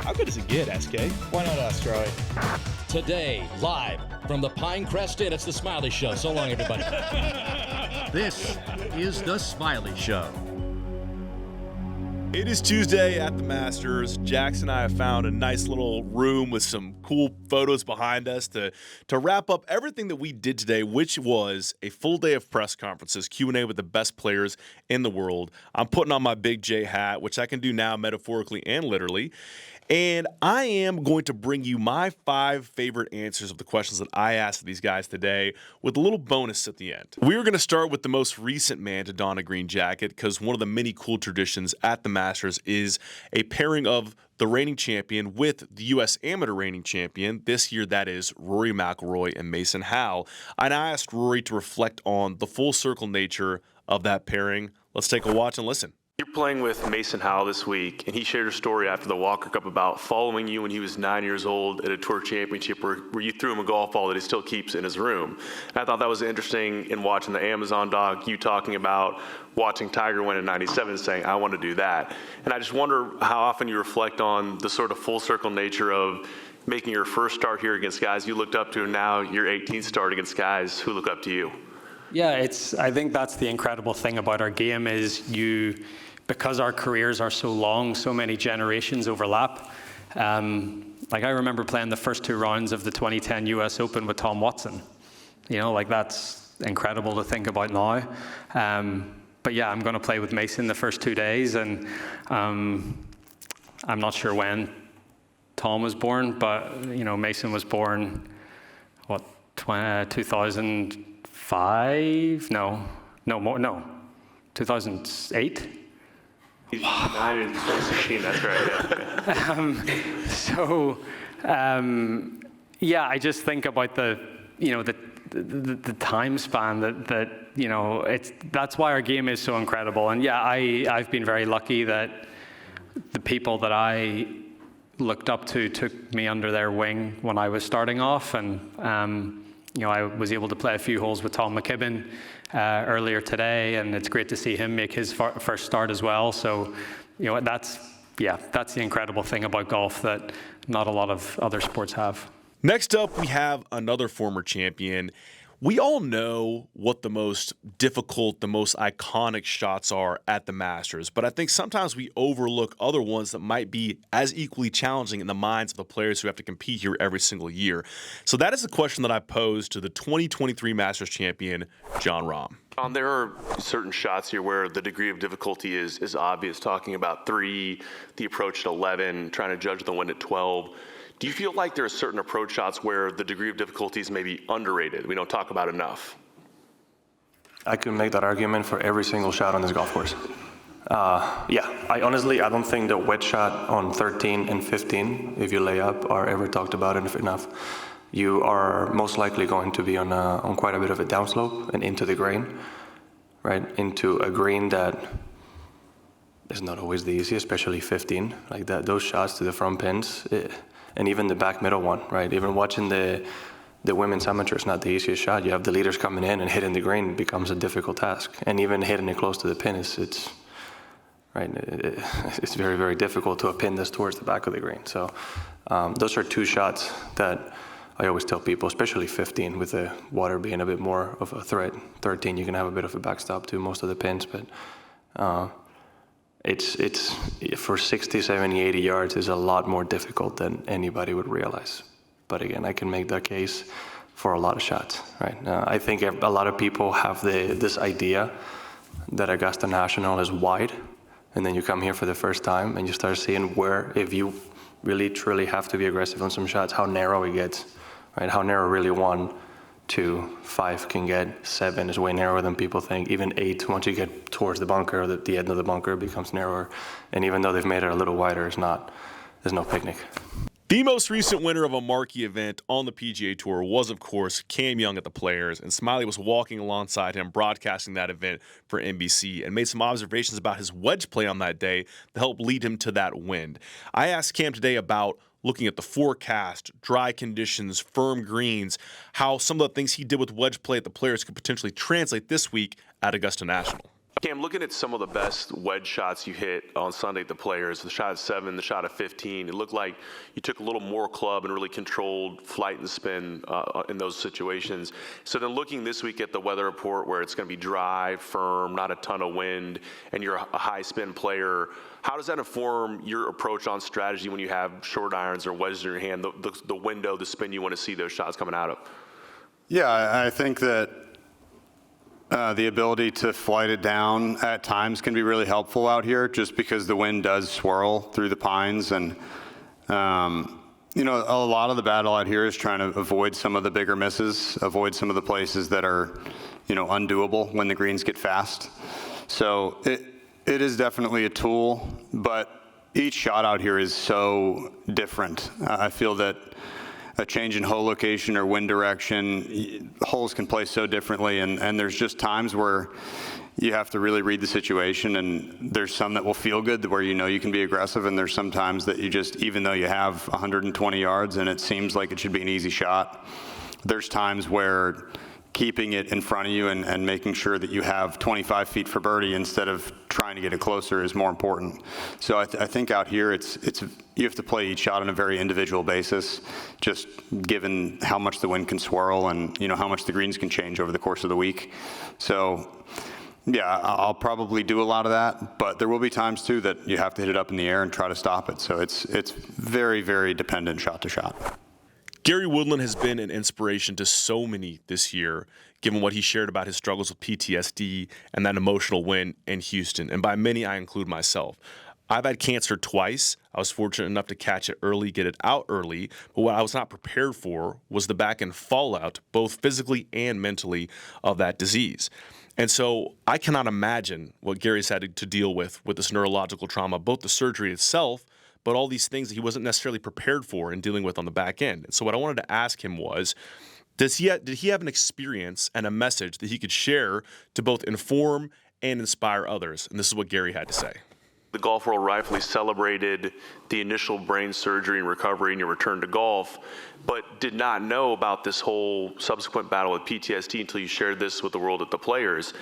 How good does it get, SK? Why not us, Troy? Today, live from the Pinecrest Inn, it's the Smylie Show. So long, everybody. This is the Smylie Show. It is Tuesday at the Masters. Jax and I have found a nice little room with some cool photos behind us to wrap up everything that we did today, which was a full day of press conferences, Q&A with the best players in the world. I'm putting on my Big J hat, which I can do now metaphorically and literally. And I am going to bring you my 5 favorite answers of the questions that I asked these guys today with a little bonus at the end. We're going to start with the most recent man to don a green jacket because one of the many cool traditions at the Masters is a pairing of the reigning champion with the U.S. amateur reigning champion. This year, that is Rory McIlroy and Mason Howell. And I asked Rory to reflect on the full circle nature of that pairing. Let's take a watch and listen. You're playing with Mason Howell this week, and he shared a story after the Walker Cup about following you when he was 9 years old at a tour championship where you threw him a golf ball that he still keeps in his room. And I thought that was interesting in watching the Amazon doc, you talking about watching Tiger win in 97 saying, I want to do that. And I just wonder how often you reflect on the sort of full circle nature of making your first start here against guys you looked up to, and now your 18th start against guys who look up to you. Yeah, I think that's the incredible thing about our game is because our careers are so long, so many generations overlap. Like I remember playing the first 2 rounds of the 2010 US Open with Tom Watson. You know, like that's incredible to think about now. But yeah, I'm going to play with Mason the first 2 days, and I'm not sure when Tom was born, but you know, Mason was born, 2005? No, 2008. He's 9 in 2016, that's right. Yeah, I just think about the time span that that's why our game is so incredible. And yeah, I've been very lucky that the people that I looked up to took me under their wing when I was starting off, and I was able to play a few holes with Tom McKibben earlier today, and it's great to see him make his first start as well. So, that's the incredible thing about golf that not a lot of other sports have. Next up, we have another former champion. We all know what the most difficult, the most iconic shots are at the Masters, but I think sometimes we overlook other ones that might be as equally challenging in the minds of the players who have to compete here every single year. So that is the question that I posed to the 2023 Masters champion, Jon Rahm. There are certain shots here where the degree of difficulty is obvious, talking about 3, the approach at 11, trying to judge the wind at 12. Do you feel like there are certain approach shots where the degree of difficulty is maybe underrated? We don't talk about enough. I could make that argument for every single shot on this golf course. I don't think the wedge shot on 13 and 15, if you lay up, are ever talked about enough. You are most likely going to be on quite a bit of a downslope and into the green, right? Into a green that is not always the easiest, especially 15. Like that, those shots to the front pins, and even the back middle one, right? Even watching the women's amateur is not the easiest shot. You have the leaders coming in and hitting the green becomes a difficult task. And even hitting it close to the pin it's very, very difficult to pin this towards the back of the green. So those are 2 shots that I always tell people, especially 15 with the water being a bit more of a threat. 13, you can have a bit of a backstop to most of the pins, but it's for 60, 70, 80 yards is a lot more difficult than anybody would realize. But again, I can make that case for a lot of shots, right? I think a lot of people have this idea that Augusta National is wide, and then you come here for the first time and you start seeing where, if you really truly have to be aggressive on some shots, how narrow it gets, right? How narrow really 1, 2, 5 can get. 7 is way narrower than people think. Even 8, once you get towards the bunker, the end of the bunker becomes narrower. And even though they've made it a little wider, there's no picnic. The most recent winner of a marquee event on the PGA Tour was, of course, Cam Young at the Players, and Smylie was walking alongside him, broadcasting that event for NBC, and made some observations about his wedge play on that day to help lead him to that win. I asked Cam today about looking at the forecast, dry conditions, firm greens, how some of the things he did with wedge play at the Players could potentially translate this week at Augusta National. Cam, looking at some of the best wedge shots you hit on Sunday at the Players, the shot at 7, the shot at 15, it looked like you took a little more club and really controlled flight and spin in those situations. So then looking this week at the weather report where it's going to be dry, firm, not a ton of wind, and you're a high spin player, how does that inform your approach on strategy when you have short irons or wedges in your hand, the window, the spin you want to see those shots coming out of? Yeah, I think that the ability to flight it down at times can be really helpful out here just because the wind does swirl through the pines. And, you know, a lot of the battle out here is trying to avoid some of the bigger misses, avoid some of the places that are, you know, undoable when the greens get fast. So it is definitely a tool, but each shot out here is so different. I feel that a change in hole location or wind direction, holes can play so differently, and there's just times where you have to really read the situation, and there's some that will feel good where you know you can be aggressive, and there's some times that you just, even though you have 120 yards and it seems like it should be an easy shot, there's times where keeping it in front of you and making sure that you have 25 feet for birdie instead of trying to get it closer is more important. So I think out here it's you have to play each shot on a very individual basis, just given how much the wind can swirl and you know how much the greens can change over the course of the week. So yeah, I'll probably do a lot of that, but there will be times too that you have to hit it up in the air and try to stop it. So it's very, very dependent shot to shot. Gary Woodland has been an inspiration to so many this year, given what he shared about his struggles with PTSD and that emotional win in Houston. And by many, I include myself. I've had cancer twice. I was fortunate enough to catch it early, get it out early. But what I was not prepared for was the back end fallout, both physically and mentally, of that disease. And so I cannot imagine what Gary's had to deal with this neurological trauma, both the surgery itself, but all these things that he wasn't necessarily prepared for and dealing with on the back end. And so what I wanted to ask him was, did he have an experience and a message that he could share to both inform and inspire others? And this is what Gary had to say. The golf world rightfully celebrated the initial brain surgery and recovery and your return to golf, but did not know about this whole subsequent battle with PTSD until you shared this with the world at the Players.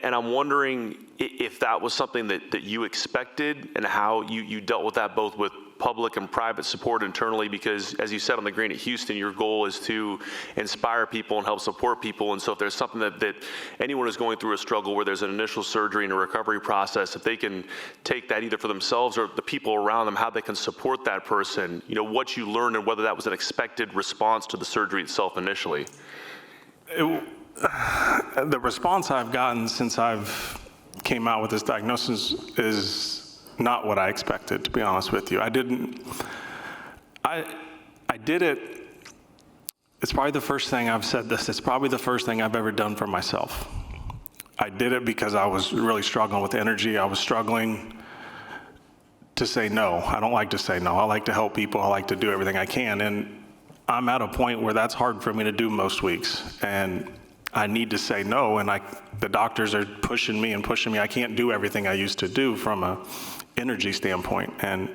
And I'm wondering if that was something that you expected and how you dealt with that both with public and private support internally, because as you said on the green at Houston, your goal is to inspire people and help support people. And so if there's something that anyone is going through a struggle where there's an initial surgery and a recovery process, if they can take that either for themselves or the people around them, how they can support that person, you know, what you learned and whether that was an expected response to the surgery itself initially. The response I've gotten since I've came out with this diagnosis is not what I expected, to be honest with you. I did it, it's probably the first thing I've said this, it's probably the first thing I've ever done for myself. I did it because I was really struggling with energy. I was struggling to say no. I don't like to say no. I like to help people. I like to do everything I can. And I'm at a point where that's hard for me to do most weeks. And I need to say no, and the doctors are pushing me. I can't do everything I used to do from a energy standpoint. And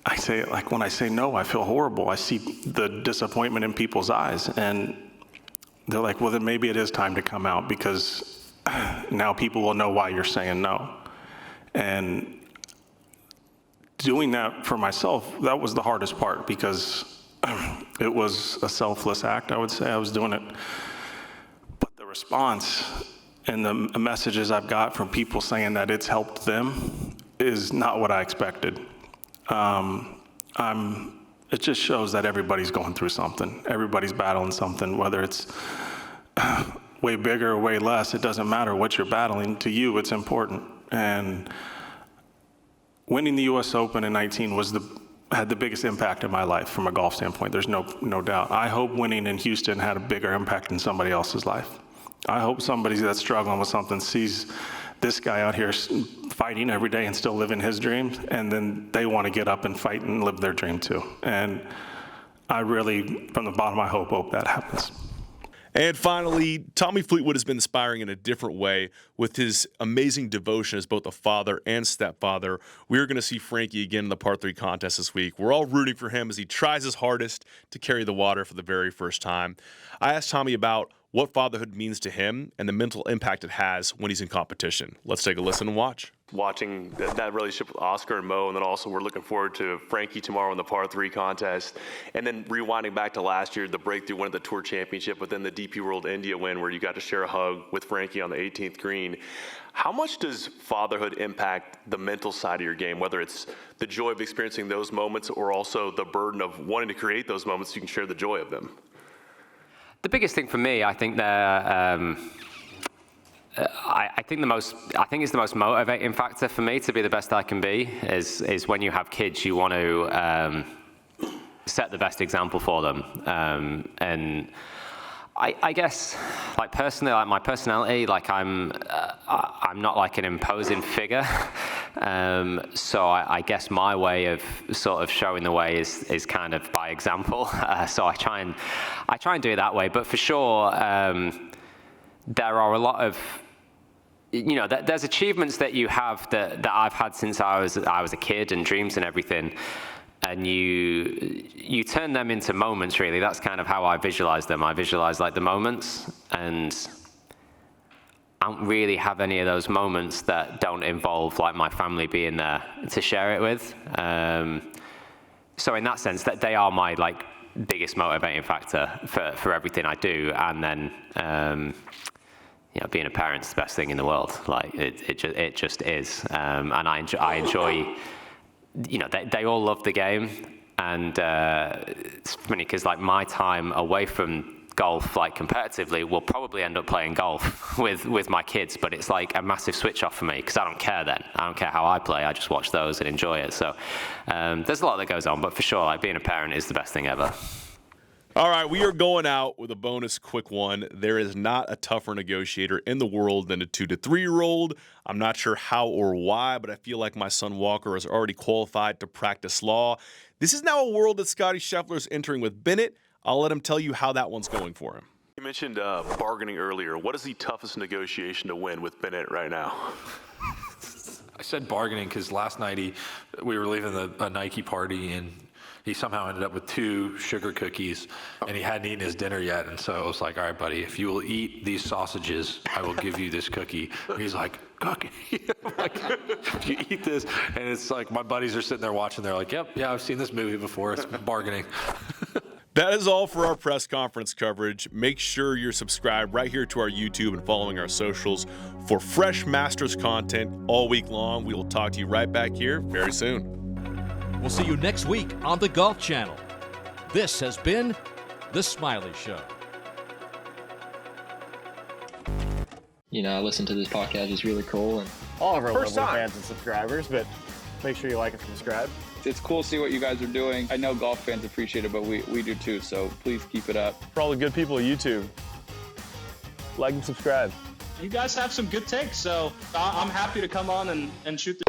I say, like, when I say no, I feel horrible. I see the disappointment in people's eyes, and they're like, well, then maybe it is time to come out because now people will know why you're saying no. And doing that for myself, that was the hardest part because it was a selfless act, I would say. I was doing it. But the response and the messages I've got from people saying that it's helped them is not what I expected. It just shows that everybody's going through something. Everybody's battling something, whether it's way bigger or way less, it doesn't matter what you're battling. To you, it's important. And winning the US Open in 19 had the biggest impact in my life from a golf standpoint. There's no doubt. I hope winning in Houston had a bigger impact in somebody else's life. I hope somebody that's struggling with something sees this guy out here fighting every day and still living his dreams, and then they want to get up and fight and live their dream too. And I really, from the bottom, I hope that happens. And finally, Tommy Fleetwood has been inspiring in a different way with his amazing devotion as both a father and stepfather. We're going to see Frankie again in the par 3 contest this week. We're all rooting for him as he tries his hardest to carry the water for the very first time. I asked Tommy about what fatherhood means to him and the mental impact it has when he's in competition. Let's take a listen and watch. Watching that relationship with Oscar and Mo, and then also we're looking forward to Frankie tomorrow in the par 3 contest, and then rewinding back to last year, the breakthrough win at the Tour Championship, but then the DP World India win where you got to share a hug with Frankie on the 18th green. How much does fatherhood impact the mental side of your game, whether it's the joy of experiencing those moments or also the burden of wanting to create those moments so you can share the joy of them? The biggest thing for me, I think I think it's the most motivating factor for me to be the best I can be is when you have kids, you want to set the best example for them. And I guess, like personally, like my personality, like I'm not like an imposing figure. So I guess my way of sort of showing the way is kind of by example. So I try and do it that way. But for sure, there are a lot of, there's achievements that you have that I've had since I was a kid, and dreams and everything. And you turn them into moments, really. That's kind of how I visualize them. I visualize like the moments, and I don't really have any of those moments that don't involve like my family being there to share it with. So in that sense, that they are my like biggest motivating factor for everything I do. And then being a parent's the best thing in the world. Like it just is. And I enjoy. They all love the game, and it's funny because like my time away from golf, like competitively, will probably end up playing golf with my kids, but it's like a massive switch off for me because I don't care then. I don't care how I play. I just watch those and enjoy it. So there's a lot that goes on, but for sure, like being a parent is the best thing ever. All right, we are going out with a bonus quick one. There is not a tougher negotiator in the world than a 2 to 3-year-old. I'm not sure how or why, but I feel like my son Walker is already qualified to practice law. This is now a world that Scottie Scheffler is entering with Bennett. I'll let him tell you how that one's going for him. You mentioned bargaining earlier. What is the toughest negotiation to win with Bennett right now? I said bargaining because last night we were leaving a Nike party, and he somehow ended up with 2 sugar cookies, and he hadn't eaten his dinner yet. And so I was like, all right, buddy, if you will eat these sausages, I will give you this cookie. And he's like, cookie? Like, you eat this? And it's like my buddies are sitting there watching. They're like, yep, yeah, I've seen this movie before. It's bargaining. That is all for our press conference coverage. Make sure you're subscribed right here to our YouTube and following our socials for fresh Masters content all week long. We will talk to you right back here very soon. We'll see you next week on the Golf Channel. This has been The Smylie Show. I listen to this podcast. It's really cool. And all of our lovely fans and subscribers, but make sure you like and subscribe. It's cool to see what you guys are doing. I know golf fans appreciate it, but we do too, so please keep it up. For all the good people at YouTube, like and subscribe. You guys have some good takes, so I'm happy to come on and shoot the